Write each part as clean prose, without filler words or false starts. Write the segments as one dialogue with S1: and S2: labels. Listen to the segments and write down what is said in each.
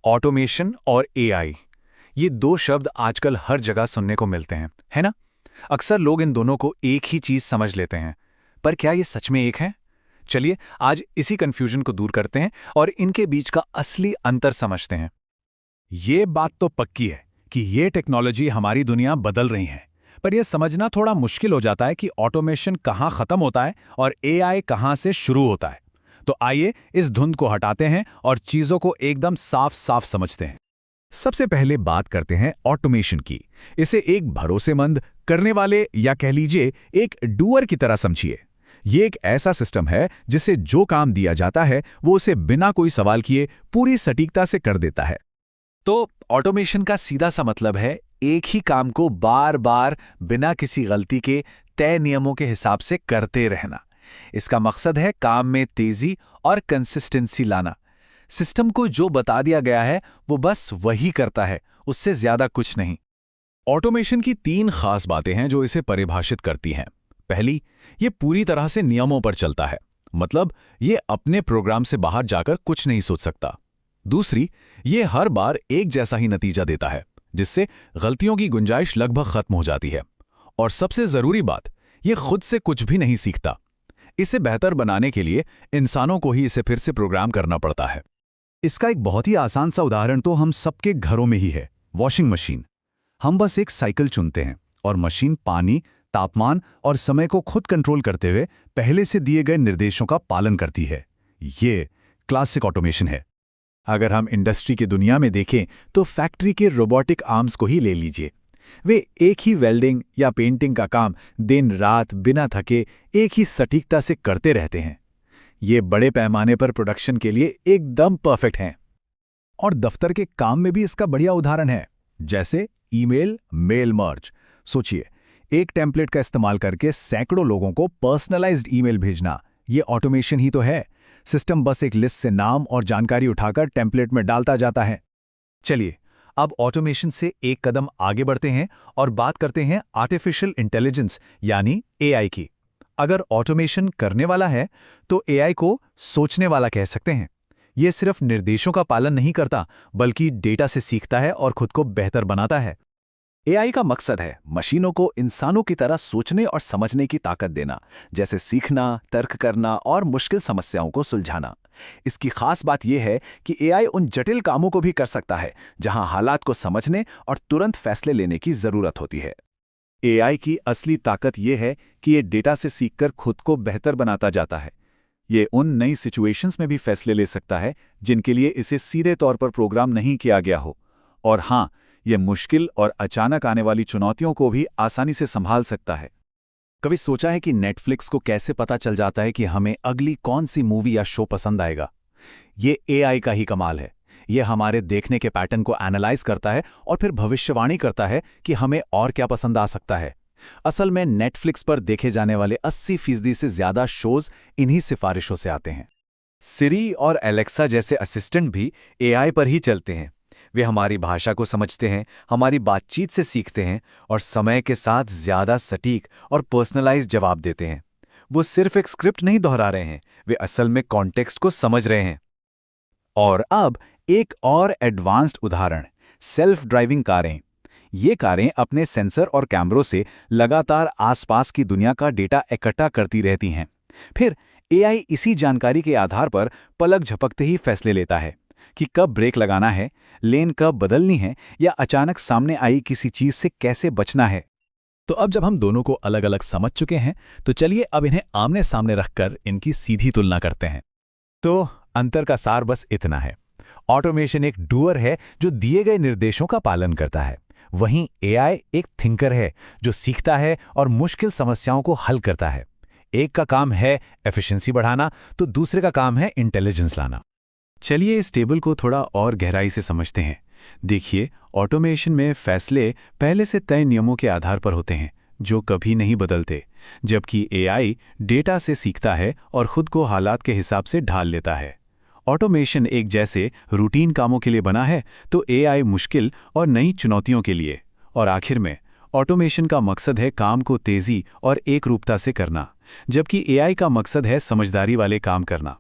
S1: Automation और AI, ये दो शब्द आजकल हर जगह सुनने को मिलते हैं, है ना? अक्सर लोग इन दोनों को एक ही चीज समझ लेते हैं, पर क्या ये सच में एक है? चलिए आज इसी कंफ्यूजन को दूर करते हैं और इनके बीच का असली अंतर समझते हैं।
S2: ये बात तो पक्की है कि ये टेक्नोलॉजी हमारी दुनिया बदल रही है, पर यह समझना थोड़ा मुश्किल हो जाता है कि ऑटोमेशन कहाँ खत्म होता है और एआई कहाँ से शुरू होता है। तो आइए इस धुंध को हटाते हैं और चीजों को एकदम साफ साफ समझते हैं। सबसे पहले बात करते हैं ऑटोमेशन की। इसे एक भरोसेमंद करने वाले या कह लीजिए एक डूअर की तरह समझिए। ये एक ऐसा सिस्टम है जिसे जो काम दिया जाता है वो उसे बिना कोई सवाल किए पूरी सटीकता से कर देता है।
S1: तो ऑटोमेशन का सीधा सा मतलब है एक ही काम को बार बार बिना किसी गलती के तय नियमों के हिसाब से करते रहना। इसका मकसद है काम में तेजी और कंसिस्टेंसी लाना। सिस्टम को जो बता दिया गया है वो बस वही करता है, उससे ज्यादा कुछ नहीं।
S2: ऑटोमेशन की तीन खास बातें हैं जो इसे परिभाषित करती हैं। पहली, ये पूरी तरह से नियमों पर चलता है, मतलब ये अपने प्रोग्राम से बाहर जाकर कुछ नहीं सोच सकता। दूसरी, ये हर बार एक जैसा ही नतीजा देता है, जिससे गलतियों की गुंजाइश लगभग खत्म हो जाती है। और सबसे जरूरी बात, ये खुद से कुछ भी नहीं सीखता। इसे बेहतर बनाने के लिए इंसानों को ही इसे फिर से प्रोग्राम करना पड़ता है। इसका एक बहुत ही आसान सा उदाहरण तो हम सबके घरों में ही है, वॉशिंग मशीन। हम बस एक साइकिल चुनते हैं और मशीन पानी, तापमान और समय को खुद कंट्रोल करते हुए पहले से दिए गए निर्देशों का पालन करती है। ये क्लासिक ऑटोमेशन है।
S1: अगर हम इंडस्ट्री की दुनिया में देखें तो फैक्ट्री के रोबोटिक आर्म्स को ही ले लीजिए। वे एक ही वेल्डिंग या पेंटिंग का काम दिन रात बिना थके एक ही सटीकता से करते रहते हैं। ये बड़े पैमाने पर प्रोडक्शन के लिए एकदम परफेक्ट हैं।
S2: और दफ्तर के काम में भी इसका बढ़िया उदाहरण है, जैसे ईमेल मेल मर्ज। सोचिए, एक टेम्पलेट का इस्तेमाल करके सैकड़ों लोगों को पर्सनलाइज्ड ईमेल भेजना, ये ऑटोमेशन ही तो है। सिस्टम बस एक लिस्ट से नाम और जानकारी उठाकर टेम्पलेट में डालता जाता है।
S1: चलिए अब ऑटोमेशन से एक कदम आगे बढ़ते हैं और बात करते हैं आर्टिफिशियल इंटेलिजेंस यानी एआई की। अगर ऑटोमेशन करने वाला है तो एआई को सोचने वाला कह सकते हैं। यह सिर्फ निर्देशों का पालन नहीं करता, बल्कि डेटा से सीखता है और खुद को बेहतर बनाता है।
S3: एआई का मकसद है मशीनों को इंसानों की तरह सोचने और समझने की ताकत देना, जैसे सीखना, तर्क करना और मुश्किल समस्याओं को सुलझाना। इसकी खास बात यह है कि एआई उन जटिल कामों को भी कर सकता है जहां हालात को समझने और तुरंत फैसले लेने की जरूरत होती है। एआई की असली ताकत यह है कि ये डेटा से सीखकर खुद को बेहतर बनाता जाता है। ये उन नई सिचुएशंस में भी फैसले ले सकता है जिनके लिए इसे सीधे तौर पर प्रोग्राम नहीं किया गया हो। और हाँ, ये मुश्किल और अचानक आने वाली चुनौतियों को भी आसानी से संभाल सकता है।
S1: कभी सोचा है कि नेटफ्लिक्स को कैसे पता चल जाता है कि हमें अगली कौन सी मूवी या शो पसंद आएगा? ये एआई का ही कमाल है। ये हमारे देखने के पैटर्न को एनालाइज करता है और फिर भविष्यवाणी करता है कि हमें और क्या पसंद आ सकता है। असल में नेटफ्लिक्स पर देखे जाने वाले 80% से ज्यादा शोज इन्हीं सिफारिशों से आते हैं। सिरी और एलेक्सा जैसे असिस्टेंट भी एआई पर ही चलते हैं। वे हमारी भाषा को समझते हैं, हमारी बातचीत से सीखते हैं और समय के साथ ज्यादा सटीक और पर्सनलाइज्ड जवाब देते हैं। वो सिर्फ एक स्क्रिप्ट नहीं दोहरा रहे हैं, वे असल में कॉन्टेक्स्ट को समझ रहे हैं। और अब एक और एडवांस्ड उदाहरण, सेल्फ ड्राइविंग कारें। ये कारें अपने सेंसर और कैमरों से लगातार आसपास की दुनिया का डेटा इकट्ठा करती रहती हैं। फिर एआई इसी जानकारी के आधार पर पलक झपकते ही फैसले लेता है कि कब ब्रेक लगाना है, लेन कब बदलनी है या अचानक सामने आई किसी चीज से कैसे बचना है।
S2: तो अब जब हम दोनों को अलग अलग समझ चुके हैं, तो चलिए अब इन्हें आमने सामने रखकर इनकी सीधी तुलना करते हैं।
S1: तो अंतर का सार बस इतना है, ऑटोमेशन एक डूअर है जो दिए गए निर्देशों का पालन करता है, वहीं एआई एक थिंकर है जो सीखता है और मुश्किल समस्याओं को हल करता है। एक का काम है एफिशिएंसी बढ़ाना, तो दूसरे का काम है इंटेलिजेंस लाना। चलिए इस टेबल को थोड़ा और गहराई से समझते हैं। देखिए, ऑटोमेशन में फैसले पहले से तय नियमों के आधार पर होते हैं जो कभी नहीं बदलते, जबकि एआई डेटा से सीखता है और खुद को हालात के हिसाब से ढाल लेता है। ऑटोमेशन एक जैसे रूटीन कामों के लिए बना है, तो एआई मुश्किल और नई चुनौतियों के लिए। और आखिर में ऑटोमेशन का मकसद है काम को तेजी और एक रूपता से करना, जबकि एआई का मकसद है समझदारी वाले काम करना।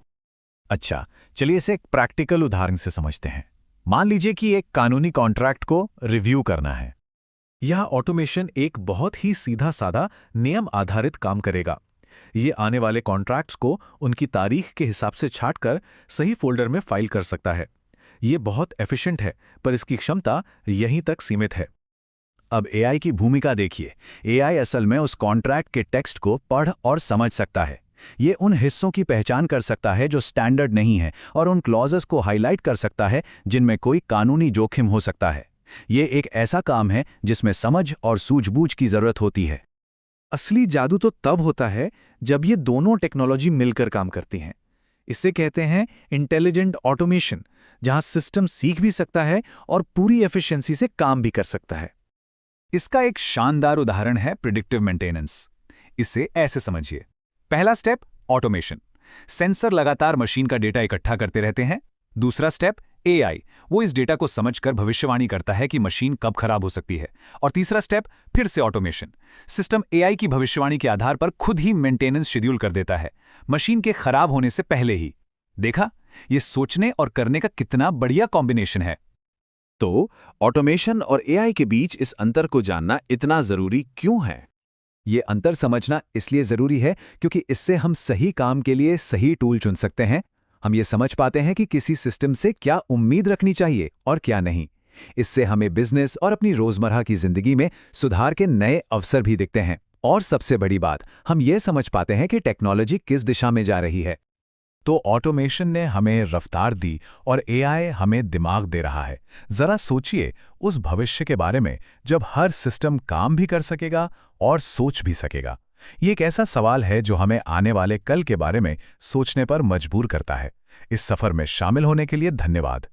S2: अच्छा, चलिए इसे एक प्रैक्टिकल उदाहरण से समझते हैं।
S3: मान लीजिए कि एक कानूनी कॉन्ट्रैक्ट को रिव्यू करना है।
S2: यह ऑटोमेशन एक बहुत ही सीधा साधा नियम आधारित काम करेगा। ये आने वाले कॉन्ट्रैक्ट्स को उनकी तारीख के हिसाब से छांटकर सही फोल्डर में फाइल कर सकता है। ये बहुत एफिशिएंट है, पर इसकी क्षमता यहीं तक सीमित है।
S1: अब एआई की भूमिका देखिए। एआई असल में उस कॉन्ट्रैक्ट के टेक्स्ट को पढ़ और समझ सकता है। ये उन हिस्सों की पहचान कर सकता है जो स्टैंडर्ड नहीं है और उन क्लॉजेस को हाईलाइट कर सकता है जिनमें कोई कानूनी जोखिम हो सकता है। ये एक ऐसा काम है जिसमें समझ और सूझबूझ की जरूरत होती है।
S3: असली जादू तो तब होता है जब ये दोनों टेक्नोलॉजी मिलकर काम करती हैं। इसे कहते हैं इंटेलिजेंट ऑटोमेशन, जहां सिस्टम सीख भी सकता है और पूरी एफिशिएंसी से काम भी कर सकता है।
S1: इसका एक शानदार उदाहरण है प्रिडिक्टिव मेंटेनेंस। इसे ऐसे समझिए। पहला स्टेप ऑटोमेशन। सेंसर लगातार मशीन का डेटा इकट्ठा करते रहते हैं। दूसरा स्टेप एआई, वो इस डेटा को समझकर भविष्यवाणी करता है कि मशीन कब खराब हो सकती है। और तीसरा स्टेप फिर से ऑटोमेशन। सिस्टम एआई की भविष्यवाणी के आधार पर खुद ही मेंटेनेंस शेड्यूल कर देता है, मशीन के खराब होने से पहले ही। देखा, ये सोचने और करने का कितना बढ़िया कॉम्बिनेशन है।
S2: तो ऑटोमेशन और एआई के बीच इस अंतर को जानना इतना जरूरी क्यों है?
S1: ये अंतर समझना इसलिए जरूरी है क्योंकि इससे हम सही काम के लिए सही टूल चुन सकते हैं। हम ये समझ पाते हैं कि किसी सिस्टम से क्या उम्मीद रखनी चाहिए और क्या नहीं। इससे हमें बिजनेस और अपनी रोजमर्रा की जिंदगी में सुधार के नए अवसर भी दिखते हैं। और सबसे बड़ी बात, हम ये समझ पाते हैं कि टेक्नोलॉजी किस दिशा में जा रही है।
S2: तो ऑटोमेशन ने हमें रफ्तार दी और एआई हमें दिमाग दे रहा है। जरा सोचिए उस भविष्य के बारे में जब हर सिस्टम काम भी कर सकेगा और सोच भी सकेगा। ये एक ऐसा सवाल है जो हमें आने वाले कल के बारे में सोचने पर मजबूर करता है। इस सफर में शामिल होने के लिए धन्यवाद।